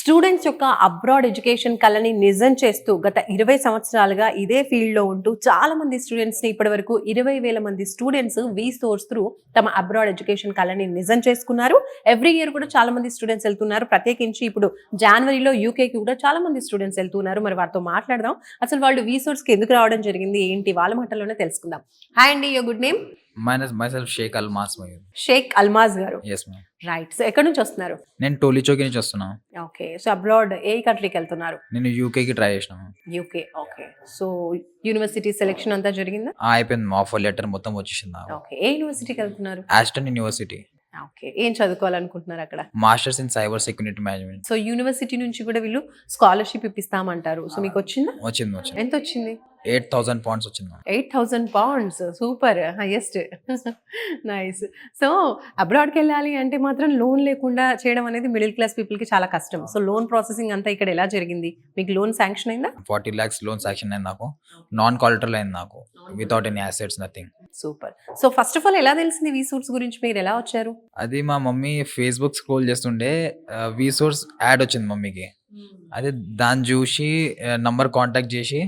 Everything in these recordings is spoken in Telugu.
స్టూడెంట్స్ యొక్క అబ్రాడ్ ఎడ్యుకేషన్ కలని నిజం చేస్తూ గత 20 సంవత్సరాలుగా ఇదే ఫీల్డ్లో ఉంటూ చాలా మంది స్టూడెంట్స్ని ఇప్పటివరకు 20,000 మంది స్టూడెంట్స్ సోర్స్ త్రూ తమ అబ్రాడ్ ఎడ్యుకేషన్ కలని నిజం చేసుకున్నారు. ఎవ్రీ ఇయర్ కూడా చాలా మంది స్టూడెంట్స్ వెళ్తున్నారు. ప్రత్యేకించి ఇప్పుడు జనవరిలో యూకేకి కూడా చాలా మంది స్టూడెంట్స్ వెళ్తున్నారు. మరి వారితో మాట్లాడదాం. అసలు వాళ్ళు సోర్స్కి ఎందుకు రావడం జరిగింది, ఏంటి వాళ్ళ మాటల్లోనే తెలుసుకుందాం. హాయ్ అండి, your good name? myself Sheikh Almas Mayur. Sheikh Almas గారు. Yes ma'am. రైట్. సో ఎక్కడి నుంచి వస్తున్నారు? నేను టోలీ చౌకీ నుంచి వస్తున్నా. ఓకే. సో అబ్రాడ్ ఏ కంట్రీకి వెళ్తున్నారు? నేను యూకేకి ట్రై చేసిన. UK. Okay. So university selection అంతా జరిగిందా? అయిపోయింది, ఆఫర్ లెటర్ మొత్తం వచ్చేసింది. ఓకే. ఏ యూనివర్సిటీకి వెళ్తున్నారు? Aston university. ఓకే. ఏం చదువుకోవాలనుకుంటున్నారు అక్కడ? Masters in cyber security management. So university నుంచి కూడా వీళ్ళు స్కాలర్షిప్ ఇప్పిస్తామంటారు. సో మీకు వచ్చిందా? వచ్చింది. ఎంత వచ్చింది? 8,000 pounds వచ్చింది. 8,000 pounds. Super, highest. Nice. So అబ్రాడ్కి వెళ్ళాలి అంటే మాత్రం లోన్ లేకుండా చేయడం అనేది మిడిల్ క్లాస్ పీపుల్కి చాలా కష్టం. సో లోన్ ప్రాసెసింగ్ అంతా ఇక్కడ ఎలా జరిగింది? మీకు లోన్ శాంక్షన్ అయిందా? 40 lakhs లోన్ శాంక్షన్ అయింది నాకు. నాన్ కాలటరల్ అయింది నాకు, without any assets, nothing. Super. So first of all ఎలా తెలిసింది వీసోర్స్ గురించి? మీరు ఎలా వచ్చారు? అది మా మమ్మీ ఫేస్బుక్ స్క్రోల్ చేస్తుంటే వీసోర్స్ యాడ్ వచ్చింది మమ్మీకి. అదే దాన్ని చూసి నంబర్ కాంటాక్ట్ చేసి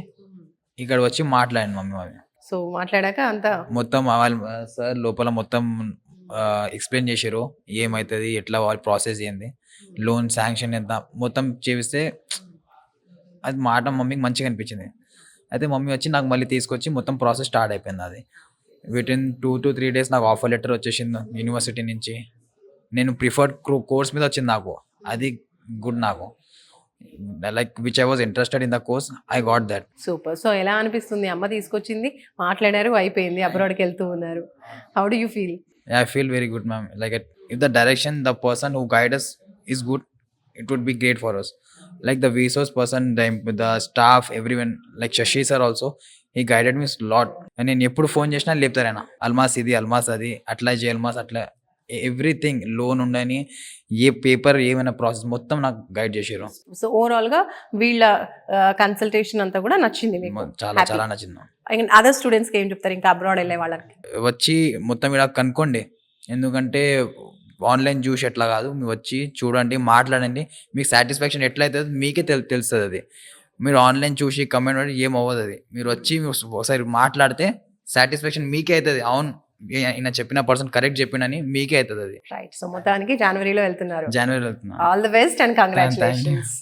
ఇక్కడ వచ్చి మాట్లాడింది మమ్మీ. సో మాట్లాడాక అంతా మొత్తం వాళ్ళు సార్ లోపల మొత్తం ఎక్స్ప్లెయిన్ చేశారు ఏమవుతుంది, ఎట్లా వాళ్ళ ప్రాసెస్ ఏంది, లోన్ శాంక్షన్ ఎంత మొత్తం చేస్తే అది మాట మమ్మీకి మంచిగా అనిపించింది. అయితే మమ్మీ వచ్చి నాకు మళ్ళీ తీసుకొచ్చి మొత్తం ప్రాసెస్ స్టార్ట్ అయిపోయింది. అది వితిన్ 2 to 3 days నాకు ఆఫర్ లెటర్ వచ్చేసింది యూనివర్సిటీ నుంచి. నేను ప్రిఫర్డ్ కోర్స్ మీద వచ్చింది నాకు. అది గుడ్ నాకు, like which I was interested in the course, I got that. Super. So ఎలా అనిపిస్తుంది? అమ్మ తీసుకొచ్చింది, మాట్లాడారు, అయిపోయింది, అబ్రాడ్కి వెళ్తూ ఉన్నారు. How do you feel? I feel very good ma'am. Like if the direction, the person who guide us is good, it would be great for us. Like the resource person, the staff, everyone, like Shashi sir also, he guided me a lot. And నేను ఎప్పుడు ఫోన్ చేసినా లేపుతారైనా, అల్మాస్ ఇది, అల్మాస్ అది, అట్లా చేయి అల్మాస్, అట్లా ఎవ్రీథింగ్, లోన్ ఉండని ఏ పేపర్ ఏమైనా ప్రాసెస్ మొత్తం నాకు గైడ్ చేసారు. సో ఓవరాల్ గా వీళ్ళ కన్సల్టేషన్ అంతా కూడా నచ్చింది మీకు? చాలా చాలా నచ్చింది. అదర్ స్టూడెంట్స్ కి ఏం చెప్తారు ఇంకా అబ్రాడ్ వెళ్ళే వాళ్ళకి? వచ్చి మొత్తం ఇలా కనుక్కోండి, ఎందుకంటే ఆన్లైన్ చూసి ఎట్లా కాదు, మీరు వచ్చి చూడండి, మాట్లాడండి, మీకు సాటిస్ఫాక్షన్ ఎట్లా అవుతుంది మీకే తెలుస్తుంది. అది మీరు ఆన్లైన్ చూసి కమెంట్ పడి ఏం అవ్వదు. అది మీరు వచ్చి ఒకసారి మాట్లాడితే సాటిస్ఫాక్షన్ మీకే అవుతుంది. అవును, ఈయన చెప్పిన పర్సన్ కరెక్ట్ చెప్పినని మీకే అవుతుంది అది. రైట్. సో మొత్తానికి జనవరిలో వెళ్తున్నారు. జనవరిలో వెళ్తున్నా. All the best and congratulations.